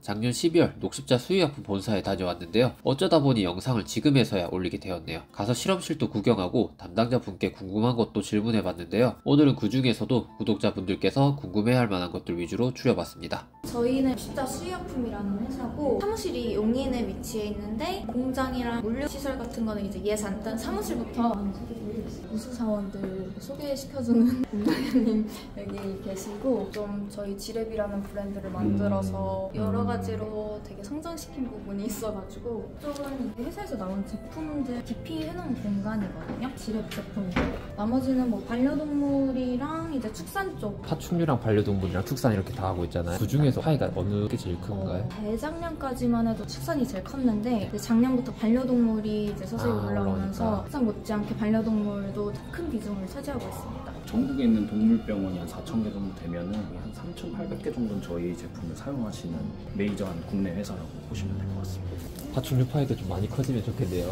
작년 12월 녹십자 수의약품 본사에 다녀왔는데요. 어쩌다 보니 영상을 지금에서야 올리게 되었네요. 가서 실험실도 구경하고 담당자분께 궁금한 것도 질문해봤는데요. 오늘은 그 중에서도 구독자분들께서 궁금해할 만한 것들 위주로 추려봤습니다. 저희는 녹십자 수의약품이라는 회사고 사무실이 용인에 위치해 있는데 공장이랑 물류시설 같은 거는 이제 예산, 일단 사무실부터 우수사원들 소개시켜주는 공장님 여기 계시고, 좀 저희 지랩이라는 브랜드를 만들어서 여러 가지로 되게 성장시킨 부분이 있어가지고 쪽은 회사에서 나온 제품들 DP 해놓은 공간이거든요. 지랩 제품들. 나머지는 뭐 반려동물이랑 이제 축산 쪽. 파충류랑 반려동물이랑 축산 이렇게 다 하고 있잖아요. 그 중에서 파이가 어느 게 제일 큰가요? 재작년까지만 해도 축산이 제일 컸는데 이제 작년부터 반려동물이 이제 서서히 올라오면서 축산 못지않게 반려동물도 큰 비중을 차지하고 있습니다. 전국에 있는 동물병원이 한 4,000개 정도 되면은 한 3,800개 정도는 저희 제품을 사용하시는 메이저한 국내 회사라고 보시면 될 것 같습니다. 파충류 파이가 좀 많이 커지면 좋겠네요.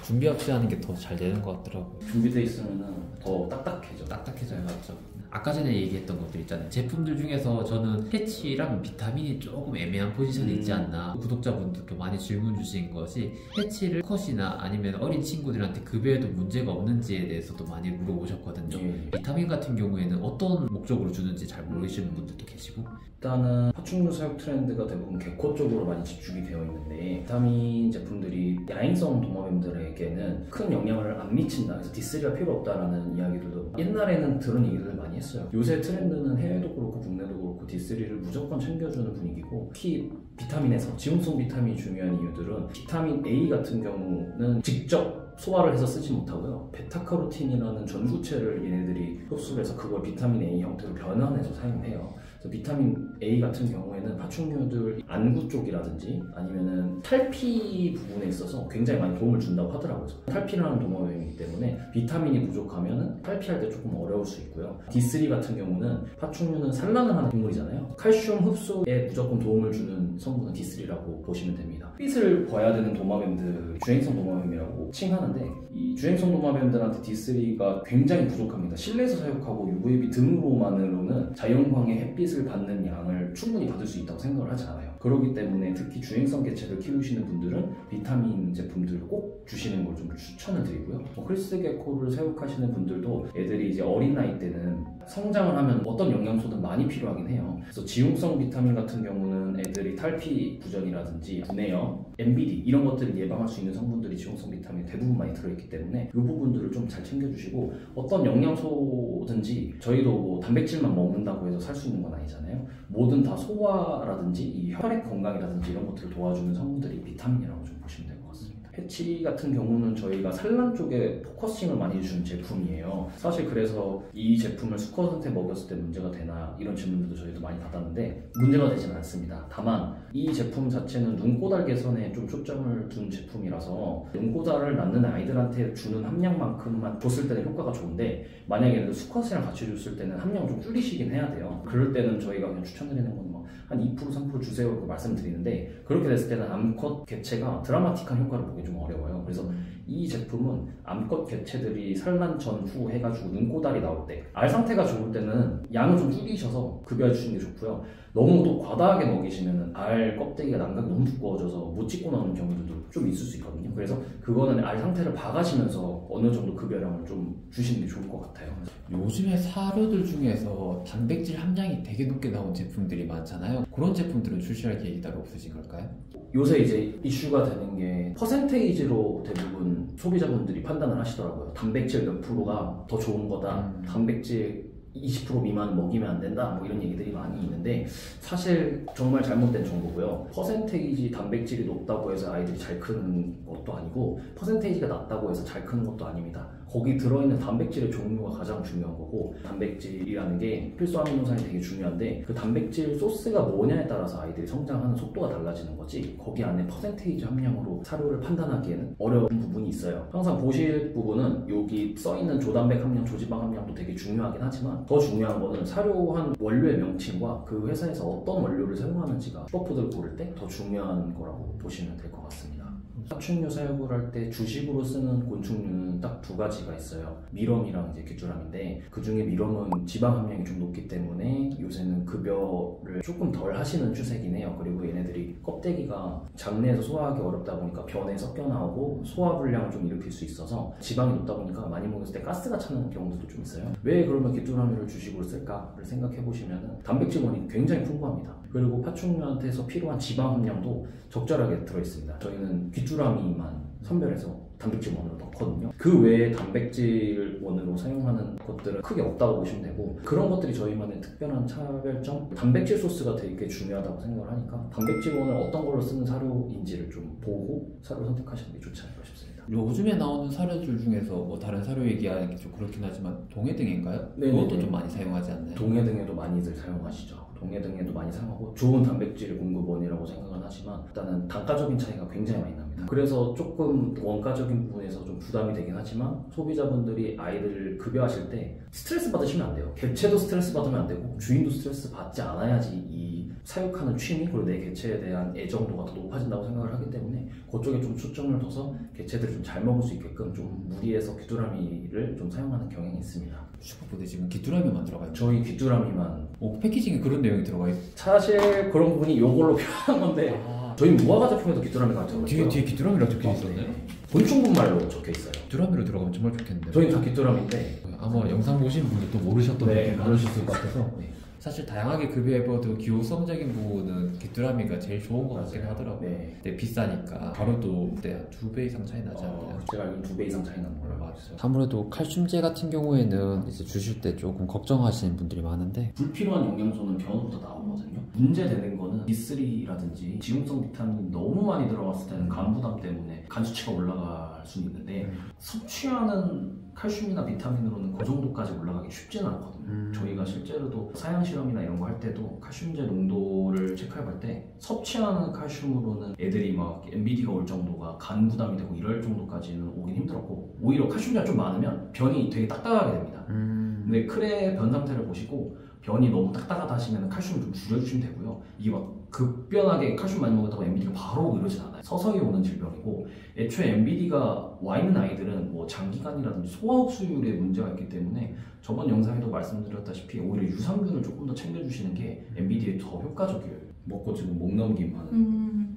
준비 없이 하는 게 더 잘 되는 것 같더라고요. 준비돼 있으면은 더 딱딱해져. 딱딱해져요, 맞죠? 아까 전에 얘기했던 것들 있잖아요. 제품들 중에서 저는 패치랑 비타민이 조금 애매한 포지션에 있지 않나. 구독자분들께 많이 질문 주신 것이 패치를 컷이나 아니면 어린 친구들한테 급여에도 문제가 없는지에 대해서도 많이 물어보셨거든요. 비타민 같은 경우에는 어떤 목적으로 주는지 잘 모르시는 분들도 계시고, 일단은 파충류 사육 트렌드가 대부분 개코 쪽으로 많이 집중이 되어 있는데, 비타민 제품들이 야행성 도마뱀들에게는 큰 영향을 안 미친다, 그래서 디스리가 필요 없다라는 이야기들도 옛날에는 들은 얘기들을 많이 했어요. 요새 트렌드는 해외도 그렇고 국내도 그렇고 디스리를 무조건 챙겨주는 분위기고, 특히 비타민에서 지용성 비타민이 중요한 이유들은 비타민 A 같은 경우는 직접 소화를 해서 쓰지 못하고요, 베타카로틴이라는 전구체를 얘네들이 흡수를 해서 그걸 비타민 A 형태로 변환해서 사용해요. 그래서 비타민 A 같은 경우에는 파충류들 안구 쪽이라든지 아니면은 탈피 부분에 있어서 굉장히 많이 도움을 준다고 하더라고요. 탈피라는 도마뱀이기 때문에 비타민이 부족하면은 탈피할 때 조금 어려울 수 있고요. D3 같은 경우는 파충류는 산란을 하는 동물이잖아요. 칼슘 흡수에 무조건 도움을 주는 성분은 D3라고 보시면 됩니다. 햇빛을 봐야 되는 도마뱀들, 주행성 도마뱀이라고 칭하는데, 이 주행성 도마뱀들한테 D3가 굉장히 부족합니다. 실내에서 사육하고 UVB 등으로만으로는 자연광의 햇빛을 받는 양을 충분히 받을 수 있다고 생각을 하지 않아요. 그렇기 때문에 특히 주행성 개체를 키우시는 분들은 비타민 제품들을 꼭 주시는 걸 좀 추천을 드리고요. 크리스 게코를 사육하시는 분들도 애들이 이제 어린 나이 때는 성장을 하면 어떤 영양소든 많이 필요하긴 해요. 그래서 지용성 비타민 같은 경우는 애들이 탈피 부전이라든지 구내염, MBD 이런 것들을 예방할 수 있는 성분들이 지용성 비타민이 대부분 많이 들어있기 때문에 이 부분들을 좀 잘 챙겨주시고, 어떤 영양소든지 저희도 뭐 단백질만 먹는다고 해서 살 수 있는 건 아니잖아요. 뭐든 다 소화라든지 이 혈액 건강이라든지 이런 것들을 도와주는 성분들이 비타민이라고 좀 보시면 될 것 같습니다. 패치 같은 경우는 저희가 산란 쪽에 포커싱을 많이 준 제품이에요. 사실 그래서 이 제품을 수컷한테 먹였을 때 문제가 되나 이런 질문들도 저희도 많이 받았는데 문제가 되지는 않습니다. 다만 이 제품 자체는 눈꼬달 개선에 좀 초점을 둔 제품이라서 눈꼬달을 낳는 아이들한테 주는 함량만큼만 줬을 때는 효과가 좋은데, 만약에 수컷이랑 같이 줬을 때는 함량을 좀 줄이시긴 해야 돼요. 그럴 때는 저희가 그냥 추천드리는 건 한 2% 3% 주세요 이렇게 말씀드리는데, 그렇게 됐을 때는 암컷 개체가 드라마틱한 효과를 보기 좀 어려워요. 그래서 이 제품은 암컷 개체들이 산란 전후 해가지고 눈꼬달이 나올 때, 알 상태가 좋을 때는 양을 좀 줄이셔서 급여해 주시는 게 좋고요. 너무 또 과다하게 먹이시면 알 껍데기가 난각이 너무 두꺼워져서 못 찢고 나오는 경우들도 좀 있을 수 있거든요. 그래서 그거는 알 상태를 봐가시면서 어느 정도 급여량을 좀 주시는 게 좋을 것 같아요. 요즘에 사료들 중에서 단백질 함량이 되게 높게 나온 제품들이 많잖아요. 그런 제품들은 출시할 계획이 따로 없으신 걸까요? 요새 이제 이슈가 되는 게 퍼센테이지로 대부분 소비자분들이 판단을 하시더라고요. 단백질 몇 프로가 더 좋은 거다, 단백질 20% 미만 먹이면 안 된다, 뭐 이런 얘기들이 많이 있는데, 사실 정말 잘못된 정보고요. 퍼센테이지 단백질이 높다고 해서 아이들이 잘 크는 것도 아니고, 퍼센테이지가 낮다고 해서 잘 크는 것도 아닙니다. 거기 들어있는 단백질의 종류가 가장 중요한 거고, 단백질이라는 게 필수 아미노산이 되게 중요한데, 그 단백질 소스가 뭐냐에 따라서 아이들이 성장하는 속도가 달라지는 거지, 거기 안에 퍼센테이지 함량으로 사료를 판단하기에는 어려운 부분이 있어요. 항상 보실 부분은 여기 써있는 조단백 함량, 조지방 함량도 되게 중요하긴 하지만, 더 중요한 거는 사료한 원료의 명칭과 그 회사에서 어떤 원료를 사용하는지가 슈퍼푸드를 고를 때 더 중요한 거라고 보시면 될 것 같습니다. 파충류 사육을 할 때 주식으로 쓰는 곤충류는 딱 두 가지가 있어요. 미럼이랑 이제 귀뚜라미인데 그 중에 미럼은 지방 함량이 좀 높기 때문에 요새는 급여를 조금 덜 하시는 추세긴 해요. 그리고 얘네들이 껍데기가 장내에서 소화하기 어렵다 보니까 변에 섞여 나오고 소화 불량을 좀 일으킬 수 있어서 지방이 높다 보니까 많이 먹었을 때 가스가 차는 경우도 좀 있어요. 왜 그러면 귀뚜라미를 주식으로 쓸까를 생각해 보시면 단백질원이 굉장히 풍부합니다. 그리고 파충류한테서 필요한 지방 함량도 적절하게 들어있습니다. 저희는 귀뚜라미만 선별해서 단백질원으로 넣거든요. 그 외에 단백질원으로 사용하는 것들은 크게 없다고 보시면 되고 그런 것들이 저희만의 특별한 차별점? 단백질 소스가 되게 중요하다고 생각을 하니까 단백질원을 어떤 걸로 쓰는 사료인지를 좀 보고 사료 선택하시는 게 좋지 않을까 싶습니다. 요즘에 나오는 사료들 중에서 뭐 다른 사료 얘기하는 게 좀 그렇긴 하지만 동해등인가요? 그것도 좀 많이 사용하지 않나요? 동해등에도 많이들 사용하시죠. 동해등에도 많이 사용하고 좋은 단백질 공급원이라고 생각은 하지만 일단은 단가적인 차이가 굉장히 많이 납니다. 그래서 조금 원가적인 부분에서 좀 부담이 되긴 하지만 소비자분들이 아이들을 급여하실 때 스트레스 받으시면 안 돼요. 개체도 스트레스 받으면 안 되고 주인도 스트레스 받지 않아야지 이 사육하는 취미 그리고 내 개체에 대한 애정도가 더 높아진다고 생각을 하기 때문에 그쪽에 좀 초점을 둬서 개체들을 좀 잘 먹을 수 있게끔 좀 무리해서 귀뚜라미를 좀 사용하는 경향이 있습니다. 슈퍼푸드에 지금 귀뚜라미만 들어가 있죠? 저희 귀뚜라미만 패키징에 그런 내용이 들어가 있어요? 사실 그런 부분이 요걸로 표현한 건데 저희 무화과 제품에도 귀뚜라미가 들어있어요. 뒤에 귀뚜라미라고 적혀 있었나요? 곤충분말로 적혀 있어요. 귀뚜라미로 들어가면 정말 좋겠는데 저희는 다 귀뚜라미인데 아마 영상 보신 분들도 모르셨던 네, 분들 모르셨을 것 같아서 사실 다양하게 급여해봐도 기호성적인 부분은 귀뚜라미가 제일 좋은 것 같긴 하더라고요. 네. 근데 비싸니까 가루도 그때 한 2배 이상 차이 나지 않나요? 제가 알기로는 2배 이상 차이 나는 걸로 알고 맞아요. 있어요. 아무래도 칼슘제 같은 경우에는 이제 주실 때 조금 걱정하시는 분들이 많은데 불필요한 영양소는 변으로부터 나오거든요. 문제되는 거는 D3라든지 지용성 비타민이 너무 많이 들어갔을 때는 간 부담 때문에 간 수치가 올라갈 수는 있는데 섭취하는 칼슘이나 비타민으로는 그 정도까지 올라가기 쉽지는 않거든요. 저희가 실제로도 사양 실험이나 이런 거 할 때도 칼슘제 농도를 체크해볼 때 섭취하는 칼슘으로는 애들이 막 MBD가 올 정도가 간 부담이 되고 이럴 정도까지는 오긴 힘들었고 오히려 칼슘제가 좀 많으면 변이 되게 딱딱하게 됩니다. 근데 크레 변 상태를 보시고 변이 너무 딱딱하다 하시면 칼슘을 좀 줄여주시면 되고요. 이게 막 급변하게 칼슘 많이 먹었다고 MBD가 바로 오고 이러진 않아요. 서서히 오는 질병이고 애초에 MBD가 와 있는 아이들은 뭐 장기간이라든지 소화 흡수율에 문제가 있기 때문에 저번 영상에도 말씀드렸다시피 오히려 유산균을 조금 더 챙겨주시는 게 MBD에 더 효과적이에요. 먹고 지금 목 넘김 하는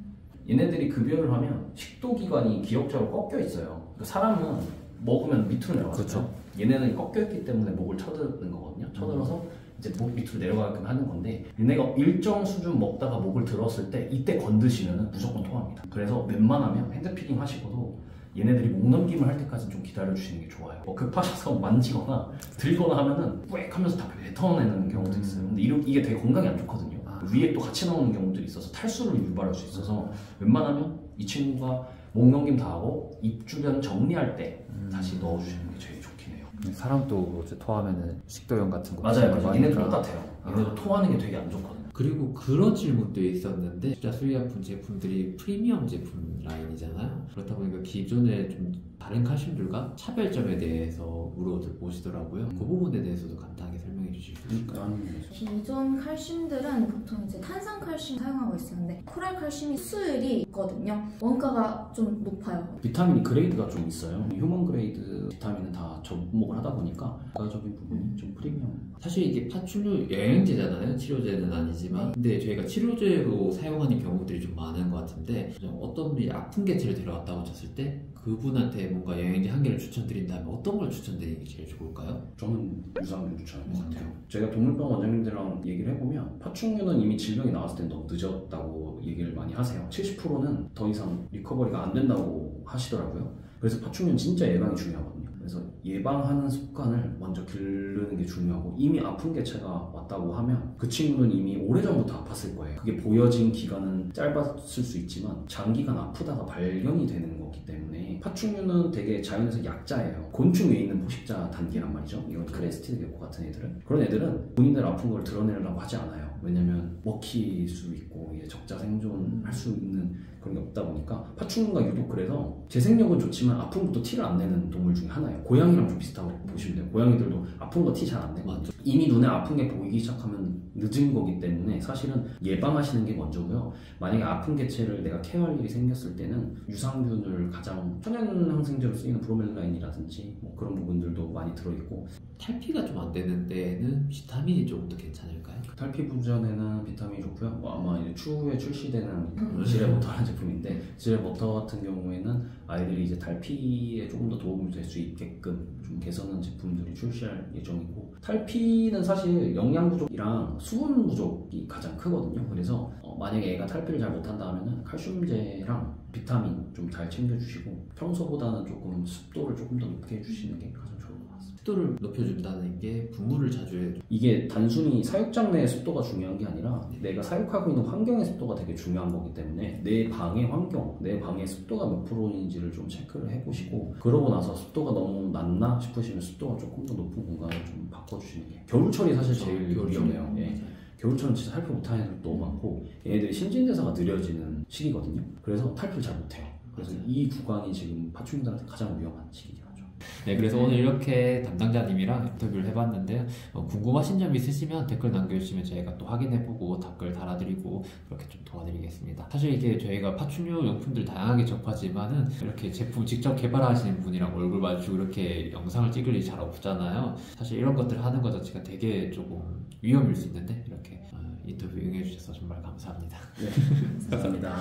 얘네들이 급여를 하면 식도기관이 기역자로 꺾여 있어요. 그러니까 사람은 먹으면 밑으로 내려가죠. 그렇죠. 얘네는 꺾여 있기 때문에 목을 쳐드는 거거든요. 쳐들어서 이제 목 밑으로 내려가게끔 하는 건데 얘네가 일정 수준 먹다가 목을 들었을 때 이때 건드시면 무조건 토합니다. 그래서 웬만하면 핸드피딩 하시고도 얘네들이 목 넘김을 할 때까지 좀 기다려주시는 게 좋아요. 급하셔서 만지거나 들거나 하면은 뿌액 하면서 다 뱉어내는 경우도 있어요. 근데 이게 되게 건강에 안 좋거든요. 위에 또 같이 나오는 경우들이 있어서 탈수를 유발할 수 있어서 웬만하면 이 친구가 목 넘김 다 하고 입 주변 정리할 때 다시 넣어주시는 게 제일 좋긴 해요. 사람도 이제 토하면은 식도염 같은 거 맞아요. 얘네도 똑같아요. 얘네도 토하는 게 되게 안 좋거든요. 그리고 그런 질문도 있었는데 진짜 수의약품 제품들이 프리미엄 제품 라인이잖아요. 그렇다 보니까 기존의 좀 다른 칼슘들과 차별점에 대해서 물어보시더라고요. 그 부분에 대해서도 간단하게 설명해 주실 수 있을까요? 기존 칼슘들은 보통 이제 탄산 칼슘 사용하고 있었는데 코랄 칼슘이 수율이 있거든요. 원가가 좀 높아요. 비타민이 그레이드가 좀 있어요. 휴먼 그레이드 비타민은 다 접목을 하다 보니까 부가적인 부분이 좀 프리미엄. 사실 이게 파충류 영양제잖아요. 치료제는 아니지만 근데 저희가 치료제로 사용하는 경우들이 좀 많은 것 같은데 어떤 분이 아픈 개체를 데려왔다고 쳤을 때 그분한테 뭔가 영양제 한 개를 추천드린다면 어떤 걸 추천드리는 게 제일 좋을까요? 저는 유산균 추천할 것 같아요. 제가 동물병 원장님들이랑 얘기를 해보면 파충류는 이미 질병이 나왔을 때 너무 늦었다고 얘기를 많이 하세요. 70%는 더 이상 리커버리가 안 된다고 하시더라고요. 그래서 파충류는 진짜 예방이 중요하거든요. 그래서 예방하는 습관을 먼저 기르는 게 중요하고 이미 아픈 개체가 왔다고 하면 그 친구는 이미 오래전부터 아팠을 거예요. 그게 보여진 기간은 짧았을 수 있지만 장기간 아프다가 발견이 되는 거기 때문에 파충류는 되게 자연에서 약자예요. 곤충 위에 있는 포식자 단계란 말이죠. 이건 크레스티드 개코 같은 애들은 그런 애들은 본인들 아픈 걸 드러내려고 하지 않아요. 왜냐면 먹힐 수 있고 이제 적자 생존할 수 있는 그런 게 없다 보니까 파충류가 유독 그래서 재생력은 좋지만 아픈 것도 티를 안 내는 동물 중에 하나예요. 고양이랑 좀 비슷하고 보시면 돼요. 고양이들도 아픈 거 티 잘 안 내고 이미 눈에 아픈 게 보이기 시작하면 늦은 거기 때문에 사실은 예방하시는 게 먼저고요. 만약에 아픈 개체를 내가 케어할 일이 생겼을 때는 유산균을 가장 천연 항생제로 쓰이는 브로멜라인이라든지 뭐 그런 부분들도 많이 들어있고 탈피가 좀 안 되는 데는 비타민이 조금 더 괜찮을까요? 탈피 부전에는 비타민이 좋고요. 뭐 아마 이제 추후에 출시되는 지레버터라는 제품인데 지레버터 같은 경우에는 아이들이 이제 탈피에 조금 더 도움이 될 수 있게끔 좀 개선한 제품들이 출시할 예정이고 탈피는 사실 영양 부족이랑 수분 부족이 가장 크거든요. 그래서 만약에 애가 탈피를 잘 못한다 하면은 칼슘제랑 비타민 좀 잘 챙겨주시고 평소보다는 조금 습도를 조금 더 높게 해주시는 게 가장 좋을 것 같습니다. 습도를 높여준다는 게 분무를 자주 해줘. 이게 단순히 사육장 내의 습도가 중요한 게 아니라 내가 사육하고 있는 환경의 습도가 되게 중요한 거기 때문에 내 방의 환경, 내 방의 습도가 몇 프로인지를 좀 체크를 해보시고 그러고 나서 습도가 너무 낮나 싶으시면 습도가 조금 더 높은 공간을 좀 바꿔주시는 게 겨울철이 사실 제일 위험해요. 예. 겨울철은 진짜 탈피 못하는 애들 너무 많고 얘네들이 신진대사가 느려지는 시기거든요. 그래서 탈피를 잘 못해요. 그래서 이 구간이 지금 파충류들한테 가장 위험한 시기죠. 네, 그래서 오늘 이렇게 담당자님이랑 인터뷰를 해봤는데 궁금하신 점 있으시면 댓글 남겨주시면 저희가 또 확인해보고 댓글 달아드리고 그렇게 좀 도와드리겠습니다. 사실 이게 저희가 파충류 용품들 다양하게 접하지만은 이렇게 제품 직접 개발하시는 분이랑 얼굴 마주치고 이렇게 영상을 찍을 일이 잘 없잖아요. 사실 이런 것들 하는 것 자체가 되게 조금 위험일 수 있는데 이렇게 인터뷰 응해주셔서 정말 감사합니다. 네, 감사합니다.